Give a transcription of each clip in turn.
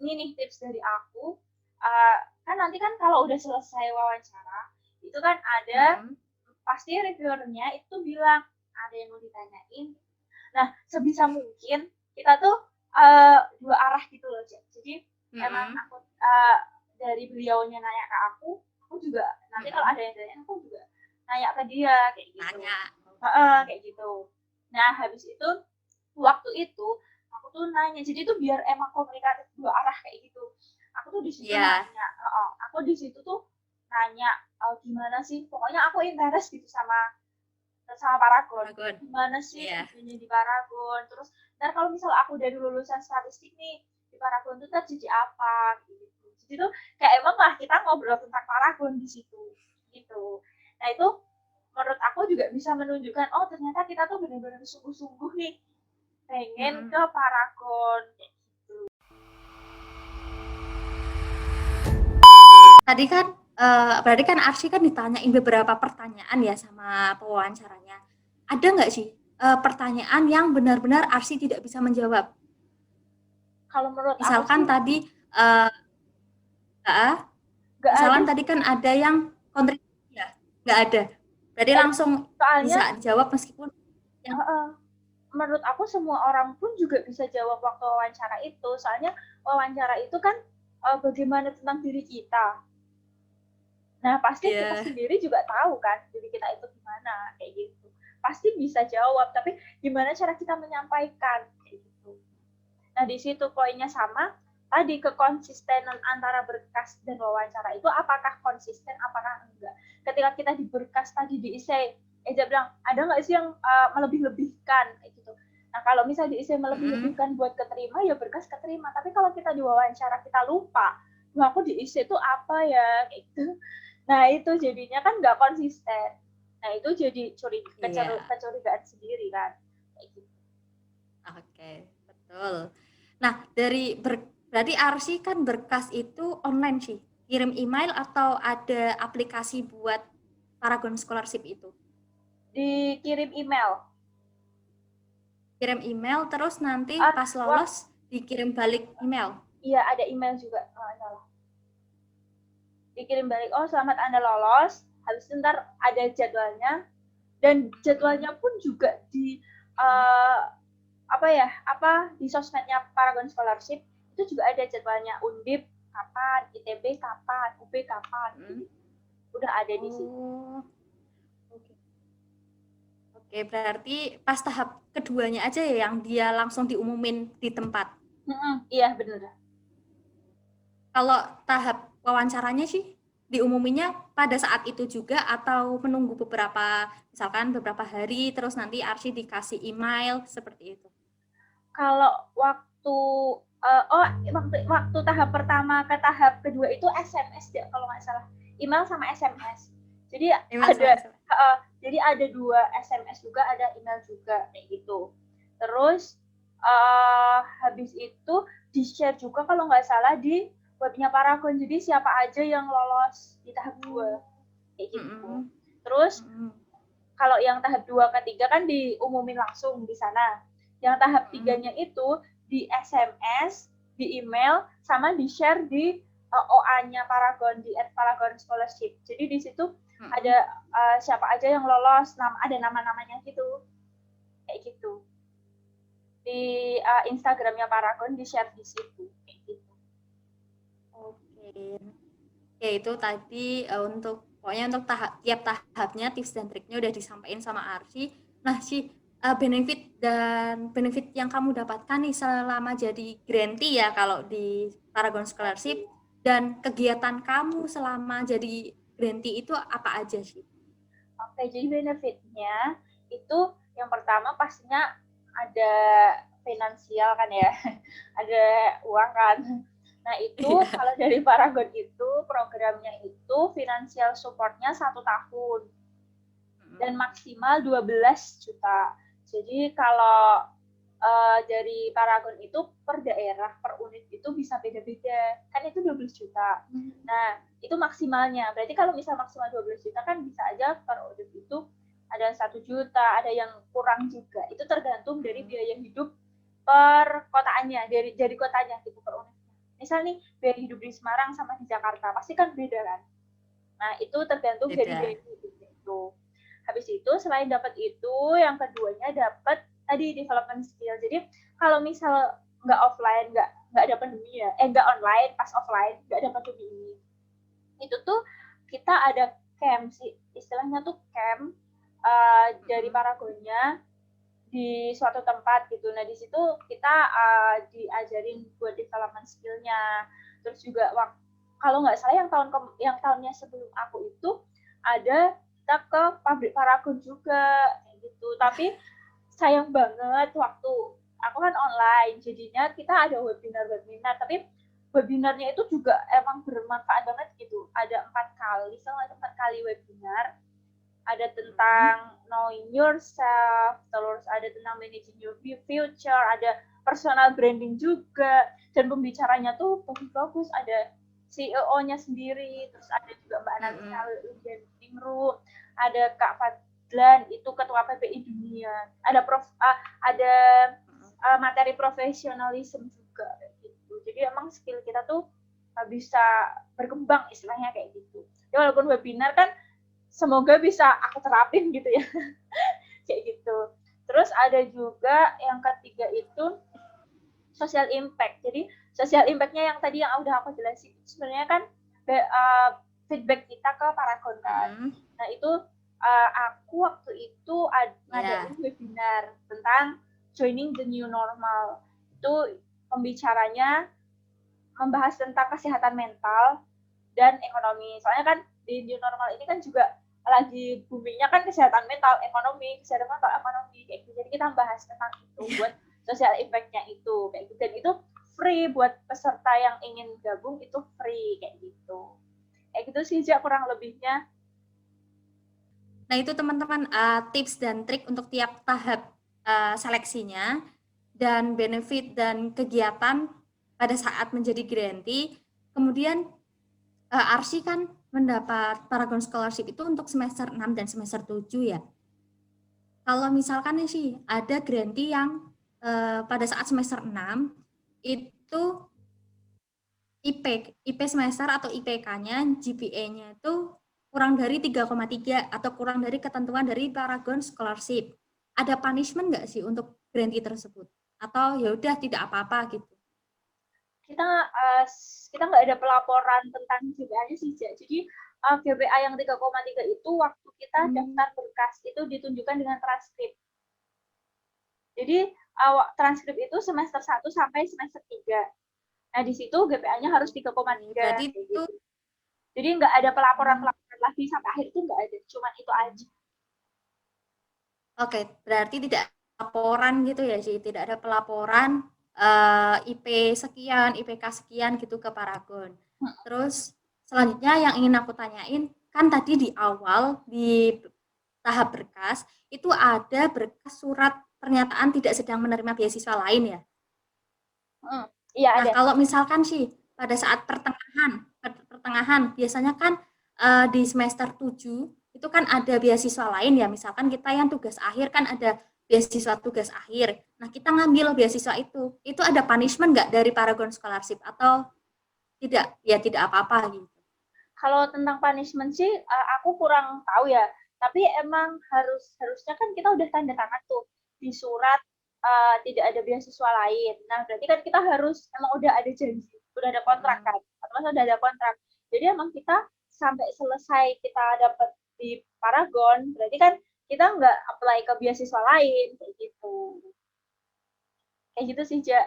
ini nih tips dari aku, kan nanti kan kalau udah selesai wawancara, itu kan ada Mm-mm. pasti reviewernya itu bilang ada yang mau ditanyain. Nah, sebisa mungkin kita tuh dua arah gitu loh, jadi emang Mm-mm. aku dari beliaunya nanya ke aku juga nanti kalau Mm-mm. ada yang nanya aku juga nanya ke dia kayak gitu. Tanya. Kayak gitu. Nah, habis itu waktu itu aku tuh nanya, jadi itu biar emang komunikatif dua arah kayak gitu. Aku tuh di situ Iya, nanya, aku di situ tuh nanya gimana sih, pokoknya aku interest gitu sama sama Paragon. Paragon. Gimana sih Iya. kerjanya di Paragon? Terus ntar kalau misal aku dari lulusan statistik nih di Paragon tuh ntar jadi apa gitu. Jadi tuh kayak emang lah kita ngobrol tentang Paragon di situ gitu. Nah itu menurut aku juga bisa menunjukkan oh ternyata kita tuh benar-benar sungguh-sungguh nih pengen Mm-mm. ke Paragon kayak gitu. Tadi kan berarti kan Arsy kan ditanyain beberapa pertanyaan ya sama pewawancaranya. Ada nggak sih pertanyaan yang benar-benar Arsy tidak bisa menjawab? Kalau menurut aku Misalkan sih tadi uh, nggak ada misalkan tadi sih. kan ada yang kontribusi ya, nggak ada. Berarti Nggak ada. langsung Soalnya bisa dijawab meskipun yang uh, menurut aku semua orang pun juga bisa jawab waktu wawancara itu. Soalnya wawancara itu kan bagaimana tentang diri kita. Nah, pasti kita ya. sendiri juga tahu kan diri kita itu gimana kayak gitu. Pasti bisa jawab, tapi gimana cara kita menyampaikan kayak gitu. Nah, di situ poinnya sama. Tadi kekonsistenan antara berkas dan wawancara itu apakah konsisten, apakah enggak. Ketika kita di berkas tadi diisi, dia bilang, ada nggak sih yang melebih-lebihkan kayak gitu. Nah, kalau misalnya diisi Mm-mm. melebih-lebihkan buat keterima, ya berkas keterima. Tapi kalau kita di wawancara, kita lupa, nah aku diisi itu apa ya, kayak gitu. Nah, itu jadinya kan nggak konsisten. Nah, itu jadi Iya, kecurigaan sendiri kan. Kayak gitu. oke, betul. Nah, berarti Arsy kan berkas itu online sih. Kirim email atau ada aplikasi buat Paragon Scholarship itu? Dikirim email. Kirim email terus nanti Ah, pas wah, lolos dikirim balik email. iya ada email juga. Dikirim balik, oh selamat Anda lolos. Habis itu ntar ada jadwalnya. Dan Mm-mm. jadwalnya pun juga di apa ya, apa di sosmednya Paragon Scholarship itu juga ada jadwalnya Undip kapan, ITB kapan, UB kapan, Mm-mm. gitu. Udah ada di situ. Oh, oke. Oke, berarti pas tahap keduanya aja ya yang dia langsung diumumin di tempat. Iya bener. Kalau tahap wawancaranya sih diumuminya pada saat itu juga atau menunggu misalkan beberapa hari terus nanti Arsy dikasih email seperti itu. Kalau waktu waktu tahap pertama ke tahap kedua itu SMS ya kalau nggak salah, email sama SMS. Jadi Email ada sama SMS. jadi ada dua SMS juga, ada email juga kayak gitu. Terus habis itu di share juga kalau nggak salah di webnya Paragon. Jadi siapa aja yang lolos di tahap dua kayak gitu. Mm-mm. Terus Mm-mm. kalau yang tahap 2 ketiga kan diumumin langsung di sana. Yang tahap Mm-mm. tiganya itu di SMS, di email, sama di share di OA-nya Paragon di @paragon scholarship. Jadi di situ Mm-mm. ada siapa aja yang lolos, ada nama-namanya gitu, kayak gitu. Di Instagramnya Paragon di share di situ, kayak gitu. Oke. Ya itu tadi untuk pokoknya untuk tiap tahapnya tips dan triknya udah disampaikan sama Arsy. Nah, benefit yang kamu dapatkan nih selama jadi grantee ya kalau di Paragon Scholarship dan kegiatan kamu selama jadi grantee itu apa aja sih? Oke, jadi benefitnya itu yang pertama pastinya ada finansial kan ya, ada uang kan. Nah itu Iya. kalau dari Paragon itu programnya itu finansial supportnya 1 tahun dan maksimal 12 juta. Jadi kalau dari Paragon itu per daerah, per unit itu bisa beda-beda. Kan itu 12 juta. Nah, itu maksimalnya. Berarti kalau misal maksimal 12 juta kan bisa aja per unit itu ada 1 juta, ada yang kurang juga. Itu tergantung dari biaya hidup per kotaannya, dari kotanya gitu per unit. misal nih biaya hidup di Semarang sama di Jakarta pasti kan beda kan. Nah itu tergantung dari Beda. biaya hidupnya itu. Habis itu selain dapat itu, yang keduanya dapat tadi development skill. Jadi kalau misal nggak offline, nggak ada pandemi ya, nggak online, pas offline nggak ada pandemi ini, itu tuh kita ada camp sih, istilahnya tuh camp dari Paragonnya di suatu tempat gitu. Nah di situ kita diajarin buat development skillnya. Terus juga kalau nggak salah yang tahunnya sebelum aku itu ada kita ke pabrik Paragon juga kayak gitu. Tapi sayang banget waktu aku kan online, jadinya kita ada webinar, tapi webinarnya itu juga emang bermanfaat banget gitu. Ada 4 kali, selama 4 kali webinar, ada tentang knowing yourself, terus ada tentang managing your future, ada personal branding juga, dan pembicaranya tuh bagus-bagus, ada CEO-nya sendiri, terus ada juga Mbak Analisa Ningrum, ada Kak Fadlan, itu Ketua PPI Dunia, ada materi profesionalisme juga gitu. Jadi emang skill kita tuh bisa berkembang istilahnya kayak gitu. Ya walaupun webinar kan semoga bisa aku terapin gitu ya. Kayak gitu. Terus ada juga yang ketiga itu social impact. Jadi social impact-nya yang tadi yang udah aku jelasin sebenarnya kan feedback kita ke Paragon kan. Nah itu aku waktu itu ngadain webinar tentang joining the new normal. Itu pembicaranya membahas tentang kesehatan mental dan ekonomi. Soalnya kan di new normal ini kan juga lagi boomingnya kan kesehatan mental, ekonomi, kayak gitu. Jadi kita bahas tentang itu buat social impact-nya itu kayak gitu. Dan itu free buat peserta yang ingin gabung, itu free kayak gitu. Kayak gitu sih Ja kurang lebihnya. Nah itu teman-teman tips dan trik untuk tiap tahap seleksinya dan benefit dan kegiatan pada saat menjadi grantee. Kemudian Arsy kan mendapat Paragon Scholarship itu untuk semester 6 dan semester 7 ya. Kalau misalkan nih sih ada grantee yang pada saat semester 6 itu IP semester atau IPK-nya, GPA-nya itu kurang dari 3,3 atau kurang dari ketentuan dari Paragon Scholarship. Ada punishment nggak sih untuk grantee tersebut? Atau ya udah tidak apa-apa gitu? Kita nggak ada pelaporan tentang GPA-nya sih Ja. Jadi GPA yang 3,3 itu waktu kita daftar berkas itu ditunjukkan dengan transkrip. Jadi transkrip itu semester 1 sampai semester 3. Nah, di situ GPA-nya harus 3,3. Berarti itu gitu. Jadi nggak ada pelaporan-pelaporan lagi sampai akhir itu nggak ada, cuma itu aja. Oke, berarti tidak laporan gitu ya sih, tidak ada pelaporan IP sekian, IPK sekian gitu ke Paragon. Terus selanjutnya yang ingin aku tanyain, kan tadi di awal di tahap berkas itu ada berkas surat pernyataan tidak sedang menerima beasiswa lain ya. Iya Nah, ada. kalau misalkan sih pada saat pertengahan biasanya kan di semester 7 itu kan ada beasiswa lain ya, misalkan kita yang tugas akhir kan ada beasiswa tugas akhir. Nah, kita ngambil beasiswa itu ada punishment nggak dari Paragon Scholarship atau tidak? Ya tidak apa-apa gitu. Kalau tentang punishment sih aku kurang tahu ya. Tapi emang harusnya kan kita udah tanda tangan tuh di surat tidak ada beasiswa lain. Nah, berarti kan kita harus emang udah ada janji, udah ada kontrak kan. Atau udah ada kontrak. Jadi emang kita sampai selesai kita dapat di Paragon, berarti kan kita nggak apply ke beasiswa lain kayak gitu. Kayak gitu sih, Ja.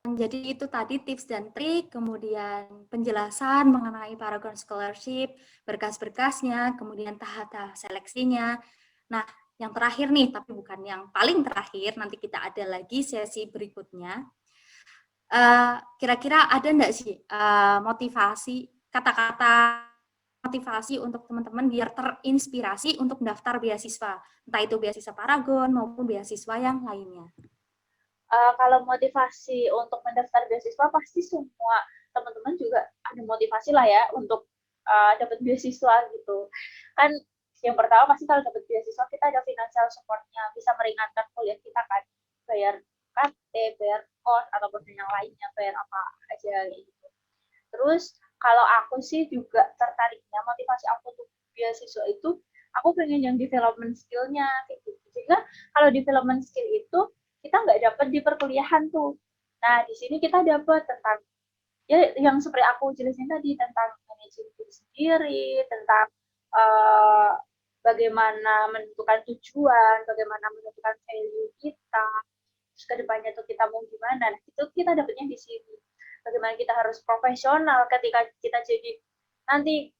Jadi itu tadi tips dan trik, kemudian penjelasan mengenai Paragon Scholarship, berkas-berkasnya, kemudian tahap-tahap seleksinya. Nah, yang terakhir nih, tapi bukan yang paling terakhir, nanti kita ada lagi sesi berikutnya. Kira-kira ada enggak sih motivasi, kata-kata motivasi untuk teman-teman biar terinspirasi untuk daftar beasiswa, entah itu beasiswa Paragon maupun beasiswa yang lainnya? Kalau motivasi untuk mendaftar beasiswa pasti semua teman-teman juga ada motivasi lah ya untuk dapat beasiswa gitu. Kan yang pertama pasti kalau dapat beasiswa kita ada financial support-nya, bisa meringankan kuliah kita kan, bayar UKT, bayar kos ataupun yang lainnya, bayar apa aja gitu. Terus kalau aku sih juga tertariknya motivasi aku untuk beasiswa itu aku pengen yang development skill-nya kayak gitu. Jadi kalau development skill itu kita nggak dapat di perkuliahan tuh. Nah di sini kita dapat tentang ya yang seperti aku jelasin tadi tentang manajemen diri sendiri, tentang uh, bagaimana menentukan tujuan, bagaimana menentukan value kita, terus kedepannya tuh kita mau gimana. Nah itu kita dapatnya di sini. Bagaimana kita harus profesional ketika kita jadi nanti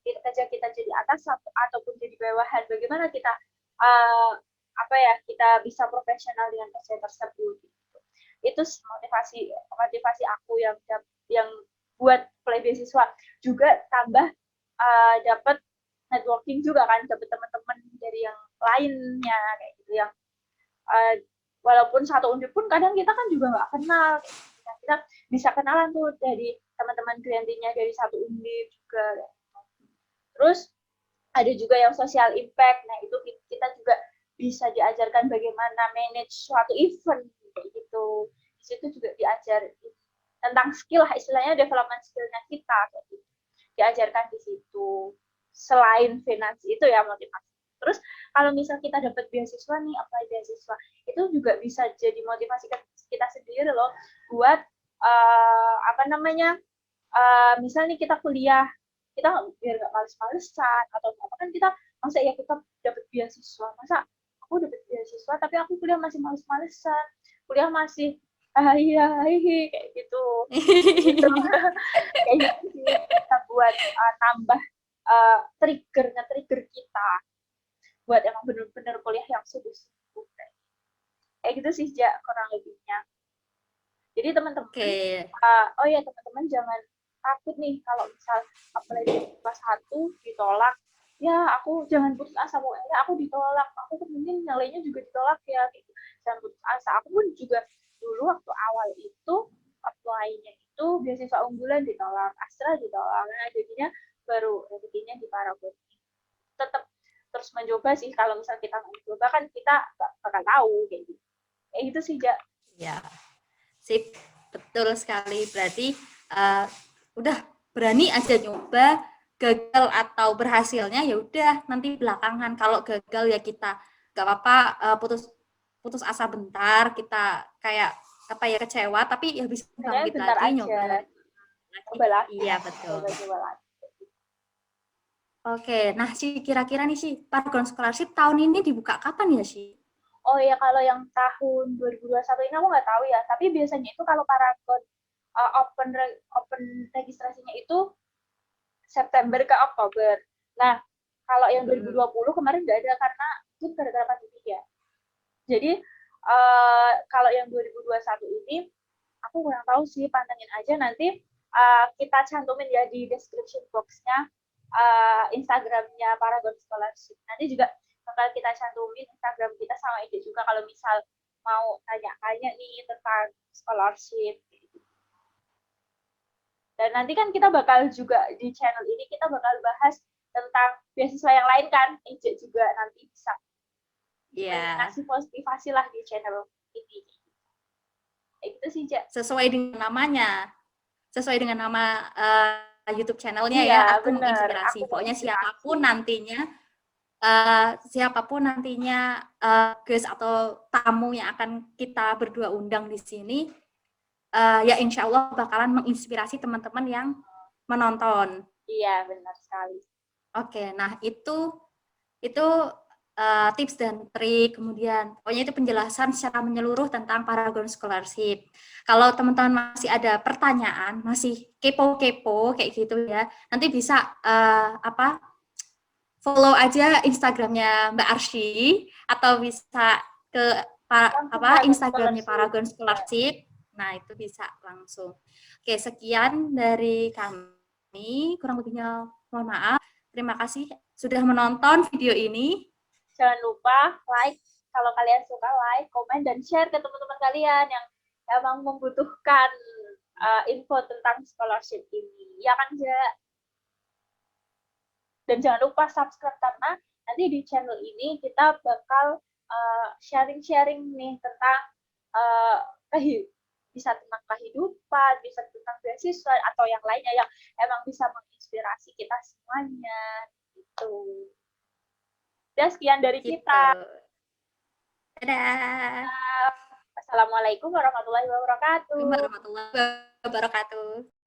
kita jadi atas ataupun jadi bawahan. Bagaimana kita apa ya kita bisa profesional dengan kerja tersebut. Itu motivasi motivasi aku yang buat play beasiswa juga tambah dapat networking juga kan dapat teman-teman dari yang lainnya kayak gitu yang uh, walaupun satu undip pun kadang kita kan juga nggak kenal kita bisa kenalan tuh dari teman-teman klientinnya dari satu undip juga terus ada juga yang social impact nah itu kita juga bisa diajarkan bagaimana manage suatu event kayak gitu di situ juga diajar tentang skill istilahnya development skillnya kita kayak gitu. Diajarkan di situ selain finansi itu ya motivasi terus kalau misal kita dapat beasiswa nih apply beasiswa itu juga bisa jadi motivasi kita sendiri loh buat apa namanya misal nih kita kuliah kita biar nggak males-malesan atau apa kan kita masa ya kita dapat beasiswa masa aku dapat beasiswa tapi aku kuliah masih males-malesan kuliah masih kayak gitu gitu kayak gitu sih kita buat tambah trigger kita buat emang bener-bener kuliah yang sungguh-sungguh kayak gitu sih ja kurang lebihnya jadi teman-teman oh ya teman-teman jangan takut nih kalau misal apply di kelas 1 ditolak ya aku jangan putus asa pokoknya aku ditolak aku mungkin nilainya juga ditolak ya gitu. Jangan putus asa aku pun juga dulu waktu awal itu apply-nya itu beasiswa unggulan ditolak Astra ditolak nah jadinya baru rezekinya di Paragon tetap terus mencoba sih kalau misal kita nggak mencoba kan kita nggak bakal tahu kayak gitu sih ja ya sip betul sekali berarti udah berani aja nyoba gagal atau berhasilnya ya udah nanti belakangan kalau gagal ya kita nggak apa-apa putus asa bentar kita kayak apa ya kecewa tapi ya bisa bangkit lagi nyoba lagi iya betul Oke, nah sih kira-kira nih sih Paragon Scholarship tahun ini dibuka kapan ya sih? Oh ya kalau yang tahun 2021 ini aku nggak tahu ya, tapi biasanya itu kalau Paragon open registrasinya itu September ke Oktober. Nah, kalau yang 2020 kemarin nggak ada karena itu gara-gara pandemi ya. Jadi kalau yang 2021 ini aku kurang tahu sih, pantengin aja nanti kita cantumin ya di description box-nya Instagramnya Paragon Scholarship. Nanti juga bakal kita cantumin Instagram kita sama IG juga kalau misal mau tanya-tanya nih tentang scholarship. Dan nanti kan kita bakal juga di channel ini kita bakal bahas tentang beasiswa yang lain kan, IG juga nanti bisa ngasih motivasi lah di channel ini. Itu sih, Ja. Sesuai dengan namanya, sesuai dengan nama YouTube channelnya iya, ya, aku bener. menginspirasi. Pokoknya siapapun nantinya guys atau tamu yang akan kita berdua undang di sini, ya insya Allah bakalan menginspirasi teman-teman yang menonton. Iya, benar sekali. Oke, nah itu tips dan trik, kemudian pokoknya itu penjelasan secara menyeluruh tentang Paragon Scholarship. Kalau teman-teman masih ada pertanyaan, masih kepo-kepo kayak gitu ya, nanti bisa follow aja Instagramnya Mbak Arsy atau bisa ke Instagramnya Paragon Scholarship. Nah itu bisa langsung. Oke, sekian dari kami, kurang lebihnya mohon maaf. Terima kasih sudah menonton video ini. Jangan lupa like, kalau kalian suka like, komen, dan share ke teman-teman kalian yang emang membutuhkan info tentang scholarship ini. Ya kan, Ja? Dan jangan lupa subscribe karena nanti di channel ini kita bakal sharing-sharing nih tentang bisa tentang kehidupan, bisa tentang beasiswa atau yang lainnya yang emang bisa menginspirasi kita semuanya gitu. Dan sekian dari Gitu. kita. Dadah. Assalamualaikum warahmatullahi wabarakatuh. Warahmatullahi wabarakatuh.